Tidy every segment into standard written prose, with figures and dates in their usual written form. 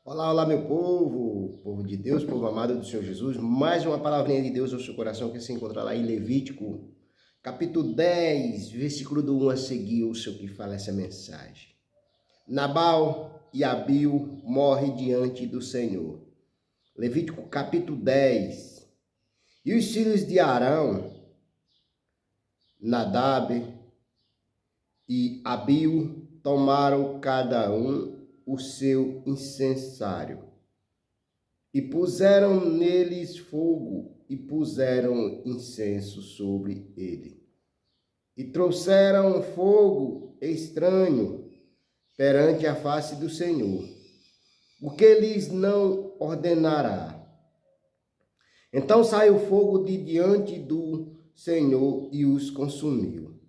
Olá, olá, meu povo, povo de Deus, povo amado do Senhor Jesus. Mais uma palavrinha de Deus ao seu coração que se encontra lá em Levítico, capítulo 10, versículo do 1 a seguir, o seu que fala essa mensagem. Nabal e Abiú morrem diante do Senhor. Levítico, capítulo 10. E os filhos de Arão, Nadab e Abiú, tomaram cada um o seu incensário. E puseram neles fogo, e puseram incenso sobre ele. E trouxeram fogo estranho perante a face do Senhor, o que lhes não ordenará. Então saiu fogo de diante do Senhor e os consumiu,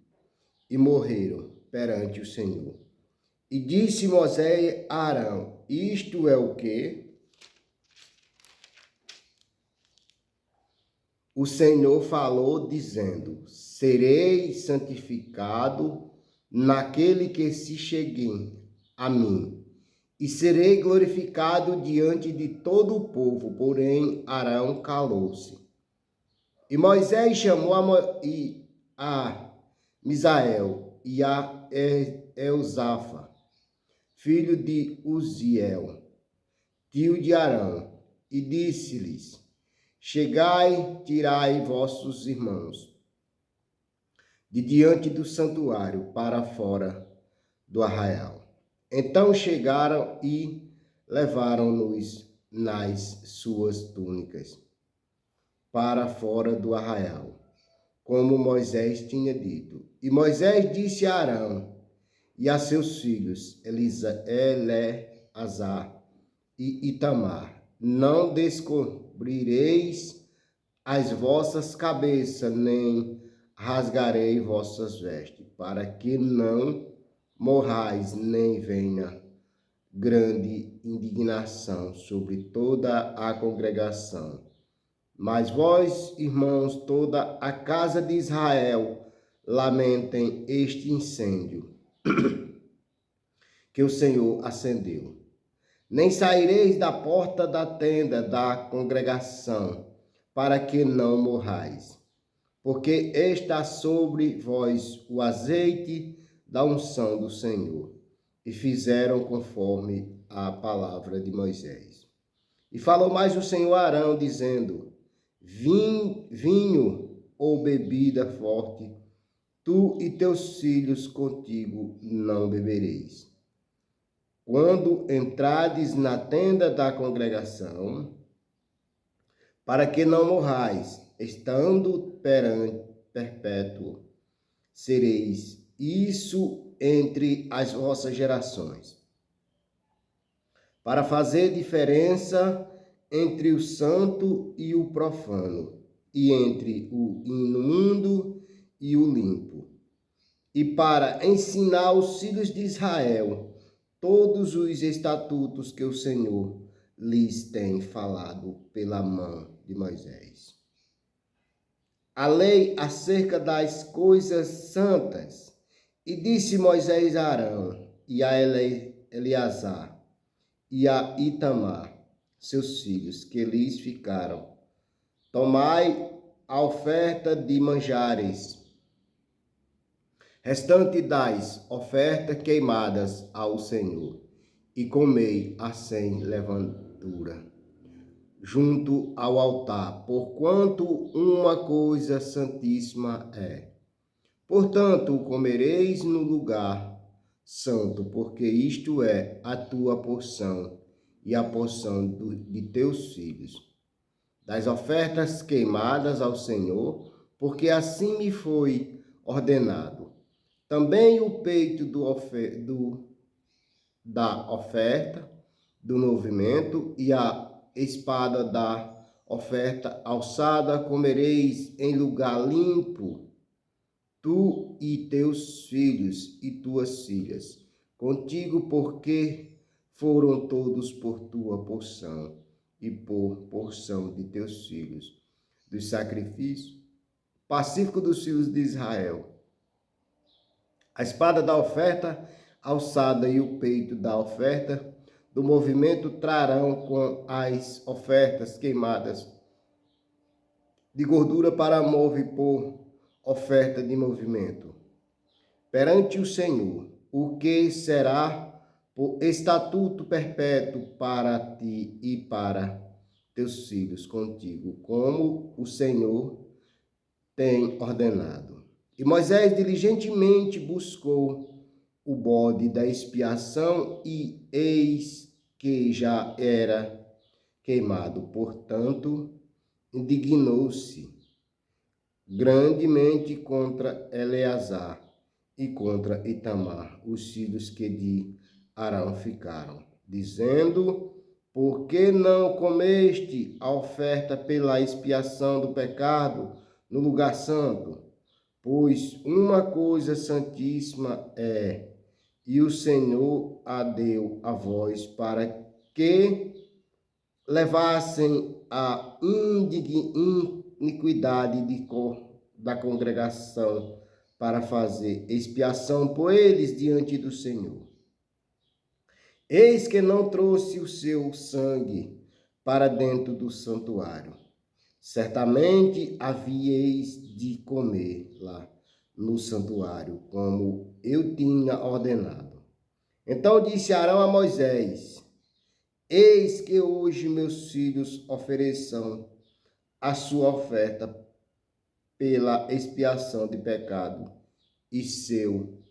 e morreram perante o Senhor. E disse Moisés a Arão: isto é o que o Senhor falou, dizendo: serei santificado naquele que se chegue a mim, e serei glorificado diante de todo o povo. Porém, Arão calou-se. E Moisés chamou a Misael e a Elzafa, filho de Uziel, tio de Arão, e disse-lhes: chegai, tirai vossos irmãos de diante do santuário para fora do arraial. Então chegaram e levaram-nos nas suas túnicas para fora do arraial, como Moisés tinha dito. E Moisés disse a Arão e a seus filhos, Eleazar e Itamar: não descobrireis as vossas cabeças, nem rasgarei vossas vestes, para que não morrais, nem venha grande indignação sobre toda a congregação. Mas vós, irmãos, toda a casa de Israel, lamentem este incêndio que o Senhor acendeu. Nem saireis da porta da tenda da congregação, para que não morrais, porque está sobre vós o azeite da unção do Senhor. E fizeram conforme a palavra de Moisés. E falou mais o Senhor a Arão, dizendo: vinho ou bebida forte, tu e teus filhos contigo não bebereis. Quando entrades na tenda da congregação, para que não morrais, estando perpétuo, sereis isso entre as vossas gerações, para fazer diferença entre o santo e o profano, e entre o imundo e o limpo, e para ensinar os filhos de Israel todos os estatutos que o Senhor lhes tem falado pela mão de Moisés. A lei acerca das coisas santas. E disse Moisés a Arão e a Eleazar e a Itamar, seus filhos, que lhes ficaram: tomai a oferta de manjares restante das ofertas queimadas ao Senhor, e comei a sem levadura, junto ao altar, porquanto uma coisa santíssima é. Portanto, comereis no lugar santo, porque isto é a tua porção e a porção de teus filhos, das ofertas queimadas ao Senhor, porque assim me foi ordenado. Também o peito da oferta do movimento e a espada da oferta alçada comereis em lugar limpo, tu e teus filhos e tuas filhas, contigo, porque foram todos por tua porção e por porção de teus filhos, dos sacrifícios pacífico dos filhos de Israel. A espada da oferta alçada e o peito da oferta do movimento trarão com as ofertas queimadas de gordura para move por oferta de movimento perante o Senhor, o que será por estatuto perpétuo para ti e para teus filhos contigo, como o Senhor tem ordenado. E Moisés diligentemente buscou o bode da expiação e eis que já era queimado. Portanto, indignou-se grandemente contra Eleazar e contra Itamar, os filhos que de Arão ficaram, dizendo: por que não comeste a oferta pela expiação do pecado no lugar santo? Pois uma coisa santíssima é, e o Senhor a deu a vós para que levassem a iniquidade da congregação para fazer expiação por eles diante do Senhor. Eis que não trouxe o seu sangue para dentro do santuário. Certamente havíeis de comer lá no santuário, como eu tinha ordenado. Então disse Arão a Moisés: eis que hoje meus filhos ofereçam a sua oferta pela expiação de pecado e seu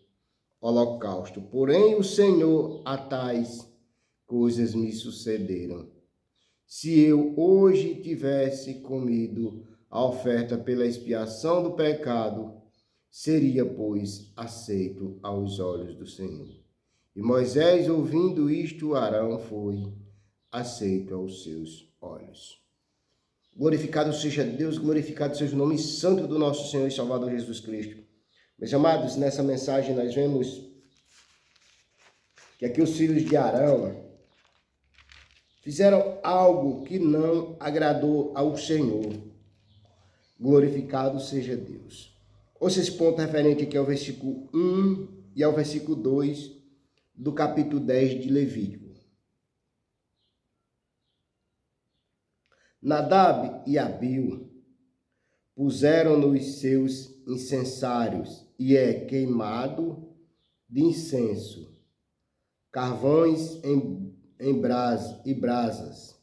holocausto. Porém, o Senhor a tais coisas me sucederam. Se eu hoje tivesse comido a oferta pela expiação do pecado, seria, pois, aceito aos olhos do Senhor. E Moisés, ouvindo isto, Arão foi aceito aos seus olhos. Glorificado seja Deus, glorificado seja o nome santo do nosso Senhor e Salvador Jesus Cristo. Meus amados, nessa mensagem nós vemos que aqui os filhos de Arão fizeram algo que não agradou ao Senhor. Glorificado seja Deus. Ouça esse ponto referente aqui ao versículo 1 e ao versículo 2 do capítulo 10 de Levítico. Nadab e Abiú puseram nos seus incensários e é queimado de incenso, carvões em brasas,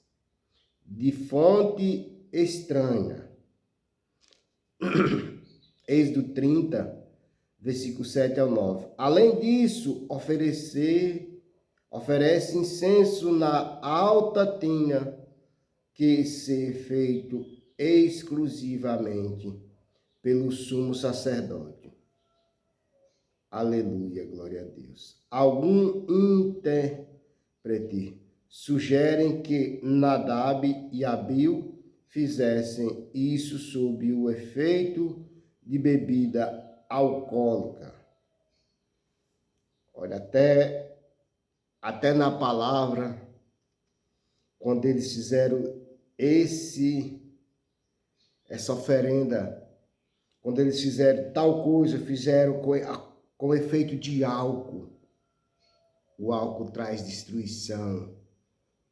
de fonte estranha. Êxodo 30, versículo 7 ao 9. Além disso, oferece incenso na alta tina, que ser feito exclusivamente pelo sumo sacerdote. Aleluia, glória a Deus. Algum intérprete sugerem que Nadab e Abiú fizessem isso sob o efeito de bebida alcoólica. Olha, até na palavra, quando eles fizeram essa oferenda, quando eles fizeram tal coisa, fizeram com efeito de álcool. O álcool traz destruição.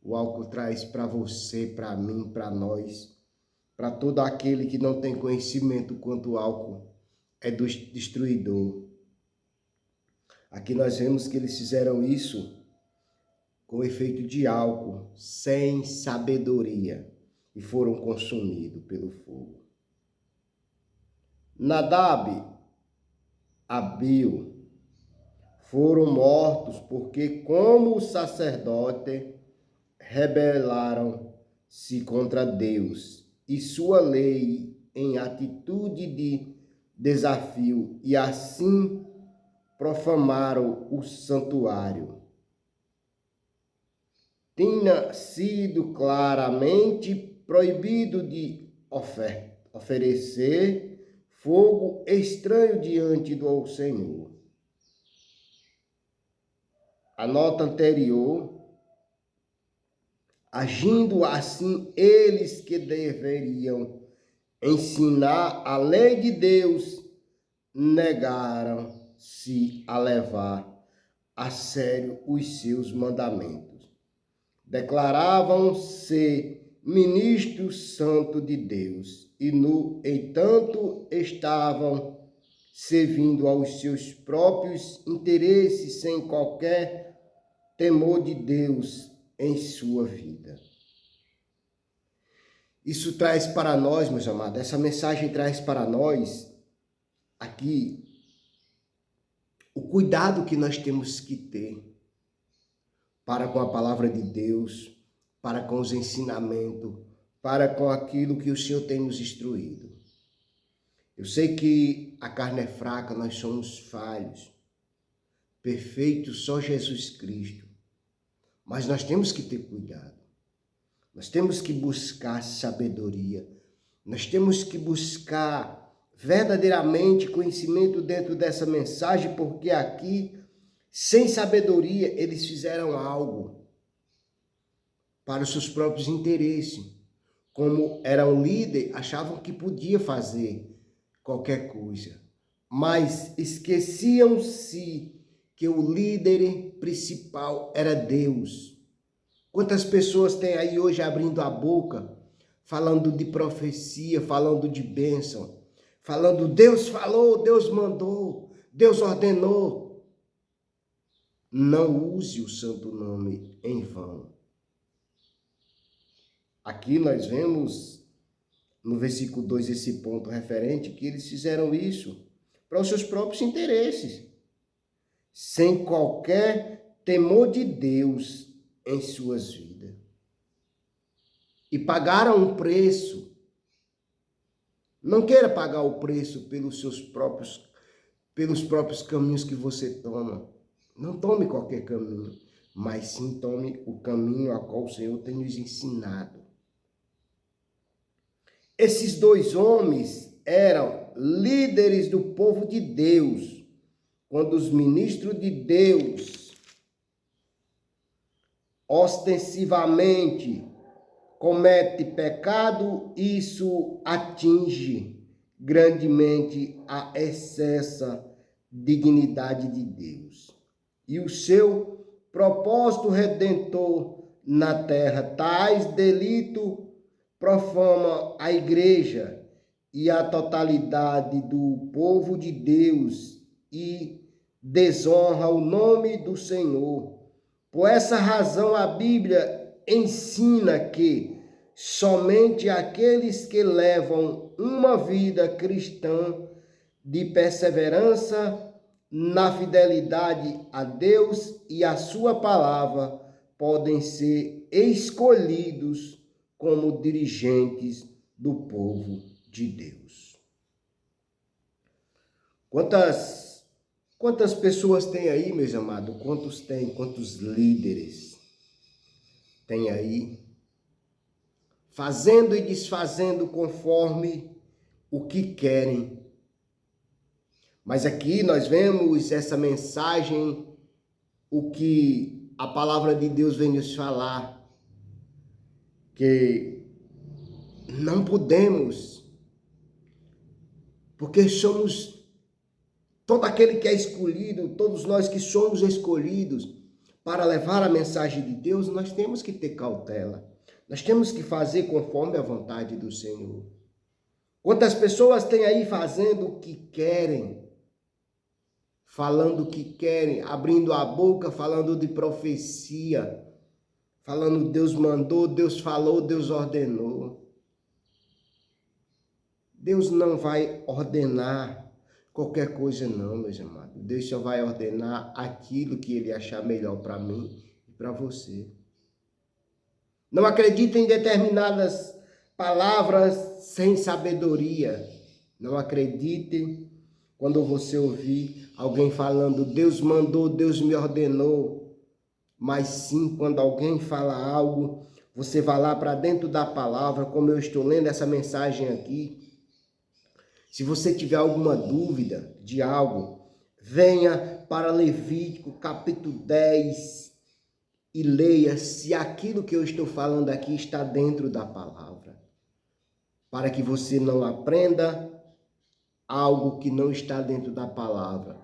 O álcool traz para você, para mim, para nós, para todo aquele que não tem conhecimento quanto o álcool é destruidor. Aqui nós vemos que eles fizeram isso com efeito de álcool, sem sabedoria, e foram consumidos pelo fogo. Nadab e Abiú foram mortos porque, como o sacerdote, rebelaram-se contra Deus e sua lei em atitude de desafio e assim profanaram o santuário. Tinha sido claramente proibido de oferecer fogo estranho diante do Senhor. A nota anterior, agindo assim, eles que deveriam ensinar a lei de Deus, negaram-se a levar a sério os seus mandamentos. declaravam ser ministros santos de Deus e, no entanto, estavam servindo aos seus próprios interesses sem qualquer temor de Deus em sua vida. Isso traz para nós, meus amados, essa mensagem traz para nós aqui o cuidado que nós temos que ter para com a palavra de Deus, para com os ensinamentos, para com aquilo que o Senhor tem nos instruído. Eu sei que a carne é fraca, nós somos falhos, perfeitos só Jesus Cristo, mas nós temos que ter cuidado. Nós temos que buscar sabedoria. Nós temos que buscar verdadeiramente conhecimento dentro dessa mensagem, porque aqui, sem sabedoria, eles fizeram algo para os seus próprios interesses. Como eram líderes, achavam que podia fazer qualquer coisa, mas esqueciam-se que o líder principal era Deus. Quantas pessoas tem aí hoje abrindo a boca, falando de profecia, falando de bênção, falando Deus falou, Deus mandou, Deus ordenou. Não use o santo nome em vão. Aqui nós vemos no versículo 2 esse ponto referente que eles fizeram isso para os seus próprios interesses, sem qualquer temor de Deus em suas vidas. E pagaram um preço. Não queira pagar o preço pelos próprios caminhos que você toma. Não tome qualquer caminho, mas sim tome o caminho a qual o Senhor tem nos ensinado. Esses dois homens eram líderes do povo de Deus. Quando os ministros de Deus ostensivamente comete pecado, isso atinge grandemente a excessa dignidade de Deus e o seu propósito redentor na terra. Tais delitos profanam a igreja e a totalidade do povo de Deus e desonra o nome do Senhor. Por essa razão, a Bíblia ensina que somente aqueles que levam uma vida cristã de perseverança na fidelidade a Deus e a sua palavra podem ser escolhidos como dirigentes do povo de Deus. Quantas pessoas tem aí, meus amados? Quantos líderes tem aí? Fazendo e desfazendo conforme o que querem. Mas aqui nós vemos essa mensagem, o que a palavra de Deus vem nos falar, que não podemos, porque somos todo aquele que é escolhido, todos nós que somos escolhidos para levar a mensagem de Deus, nós temos que ter cautela. Nós temos que fazer conforme a vontade do Senhor. Quantas pessoas têm aí fazendo o que querem, falando o que querem, abrindo a boca, falando de profecia, falando Deus mandou, Deus falou, Deus ordenou. Deus não vai ordenar qualquer coisa não, meus amados. Deus só vai ordenar aquilo que Ele achar melhor para mim e para você. Não acredite em determinadas palavras sem sabedoria. Não acredite quando você ouvir alguém falando Deus mandou, Deus me ordenou. Mas sim, quando alguém fala algo, você vai lá para dentro da palavra, como eu estou lendo essa mensagem aqui. Se você tiver alguma dúvida de algo, venha para Levítico capítulo 10 e leia se aquilo que eu estou falando aqui está dentro da palavra. Para que você não aprenda algo que não está dentro da palavra.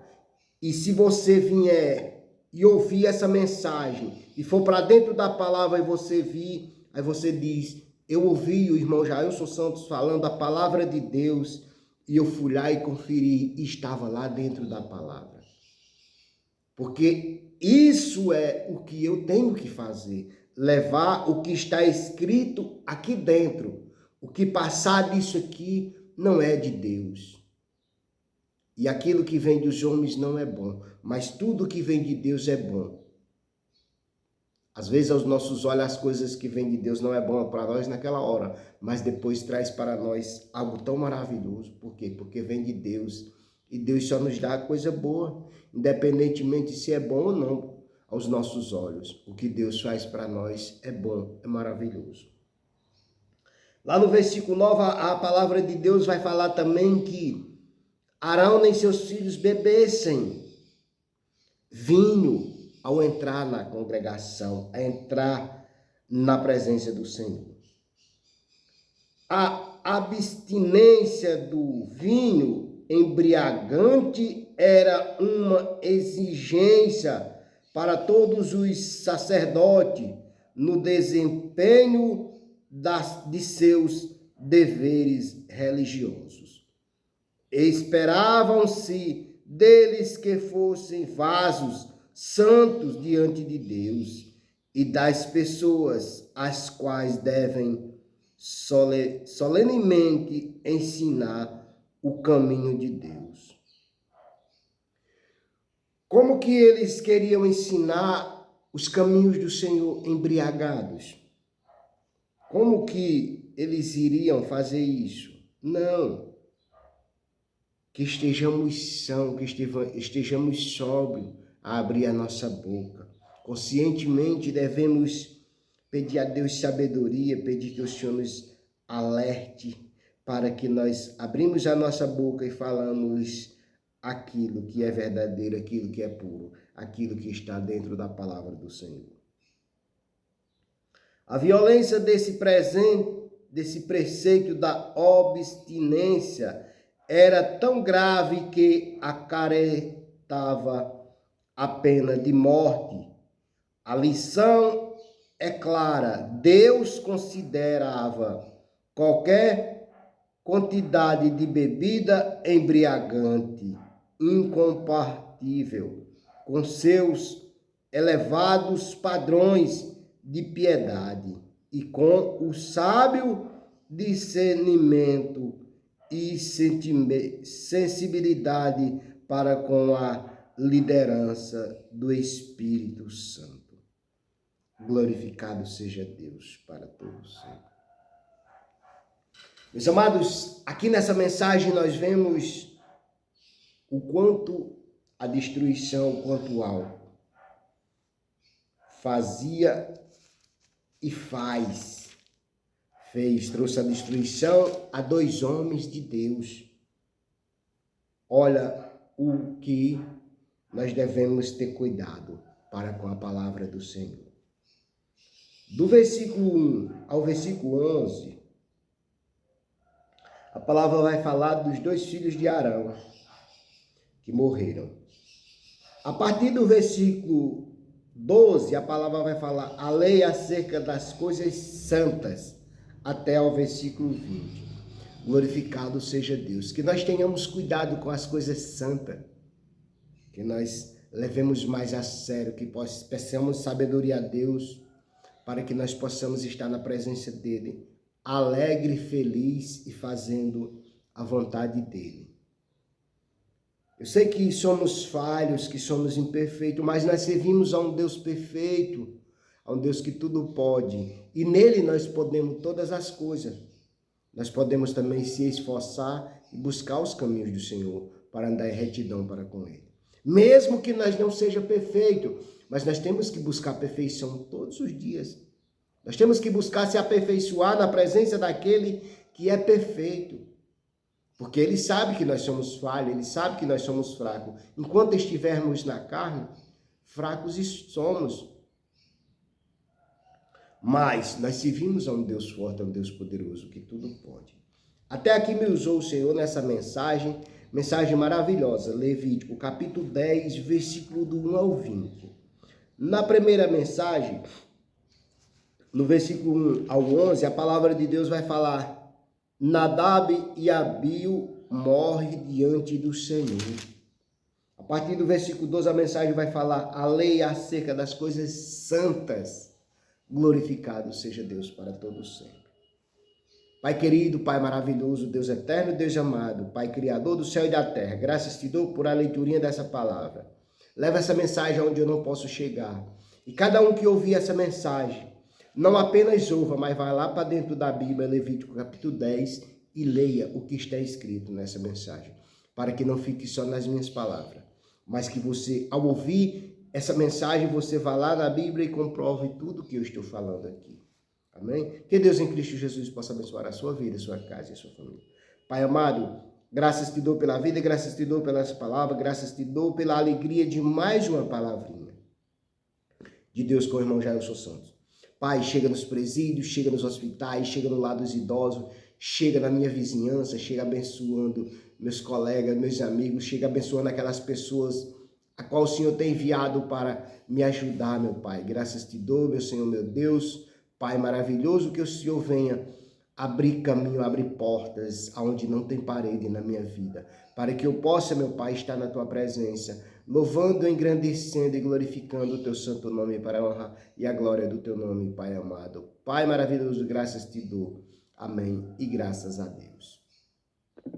E se você vier e ouvir essa mensagem e for para dentro da palavra e você vir, aí você diz, eu ouvi o irmão Jailson Santos falando a palavra de Deus e eu fui lá e conferi e estava lá dentro da palavra. Porque isso é o que eu tenho que fazer, levar o que está escrito aqui dentro. O que passar disso aqui não é de Deus. E aquilo que vem dos homens não é bom, mas tudo que vem de Deus é bom. Às vezes, aos nossos olhos, as coisas que vêm de Deus não é bom para nós naquela hora, mas depois traz para nós algo tão maravilhoso. Por quê? Porque vem de Deus. E Deus só nos dá coisa boa, independentemente se é bom ou não aos nossos olhos. O que Deus faz para nós é bom, é maravilhoso. Lá no versículo 9, a palavra de Deus vai falar também que Arão nem seus filhos bebessem vinho ao entrar na congregação, a entrar na presença do Senhor. A abstinência do vinho embriagante era uma exigência para todos os sacerdotes no desempenho de seus deveres religiosos. Esperavam-se deles que fossem vasos santos diante de Deus e das pessoas às quais devem solenemente ensinar o caminho de Deus. Como que eles queriam ensinar os caminhos do Senhor embriagados? Como que eles iriam fazer isso? Não. Que estejamos sãos, que estejamos sóbrios a abrir a nossa boca. Conscientemente devemos pedir a Deus sabedoria, pedir que o Senhor nos alerte para que nós abrimos a nossa boca e falamos aquilo que é verdadeiro, aquilo que é puro, aquilo que está dentro da palavra do Senhor. A violência desse preceito da abstinência era tão grave que acarretava a pena de morte. A lição é clara. Deus considerava qualquer quantidade de bebida embriagante incompatível com seus elevados padrões de piedade e com o sábio discernimento e sensibilidade para com a liderança do Espírito Santo. Glorificado seja Deus para todos sempre. Meus amados, aqui nessa mensagem nós vemos o quanto a destruição, o quanto o álcool fazia e trouxe a destruição a dois homens de Deus. Olha o que nós devemos ter cuidado para com a palavra do Senhor. Do versículo 1 ao versículo 11, a palavra vai falar dos dois filhos de Arão que morreram. A partir do versículo 12, a palavra vai falar a lei acerca das coisas santas, até ao versículo 20. Glorificado seja Deus. Que nós tenhamos cuidado com as coisas santas, que nós levemos mais a sério, que peçamos sabedoria a Deus, para que nós possamos estar na presença dEle, alegre, feliz e fazendo a vontade dEle. Eu sei que somos falhos, que somos imperfeitos, mas nós servimos a um Deus perfeito, a um Deus que tudo pode. E nele nós podemos todas as coisas. Nós podemos também se esforçar e buscar os caminhos do Senhor para andar em retidão para com Ele. Mesmo que nós não seja perfeito, mas nós temos que buscar a perfeição todos os dias. Nós temos que buscar se aperfeiçoar na presença daquele que é perfeito. Porque Ele sabe que nós somos falhos, Ele sabe que nós somos fracos. Enquanto estivermos na carne, fracos somos. Mas nós servimos a um Deus forte, a um Deus poderoso, que tudo pode. Até aqui me usou o Senhor nessa mensagem maravilhosa. Levítico, capítulo 10, versículo do 1 ao 20. Na primeira mensagem, no versículo 1 ao 11, a palavra de Deus vai falar: Nadab e Abiú morrem diante do Senhor. A partir do versículo 12, a mensagem vai falar: a lei acerca das coisas santas. Glorificado seja Deus para todos sempre. Pai querido, Pai maravilhoso, Deus eterno, Deus amado, Pai criador do céu e da terra, graças te dou por a leiturinha dessa palavra. Leva essa mensagem aonde eu não posso chegar. E cada um que ouvir essa mensagem, não apenas ouva, mas vai lá para dentro da Bíblia, Levítico capítulo 10, e leia o que está escrito nessa mensagem, para que não fique só nas minhas palavras, mas que você, ao ouvir essa mensagem, você vá lá na Bíblia e comprove tudo que eu estou falando aqui. Amém? Que Deus em Cristo Jesus possa abençoar a sua vida, a sua casa e a sua família. Pai amado, graças te dou pela vida, graças te dou pelas palavras, graças te dou pela alegria de mais uma palavrinha de Deus com o irmão Jailson Santos. Pai, chega nos presídios, chega nos hospitais, chega no lado dos idosos, chega na minha vizinhança, chega abençoando meus colegas, meus amigos, chega abençoando aquelas pessoas a qual o Senhor tem enviado para me ajudar, meu Pai. Graças te dou, meu Senhor, meu Deus. Pai maravilhoso, que o Senhor venha abrir caminho, abrir portas aonde não tem parede na minha vida, para que eu possa, meu Pai, estar na tua presença, louvando, engrandecendo e glorificando o teu santo nome para a honra e a glória do teu nome, Pai amado. Pai maravilhoso, graças te dou. Amém e graças a Deus.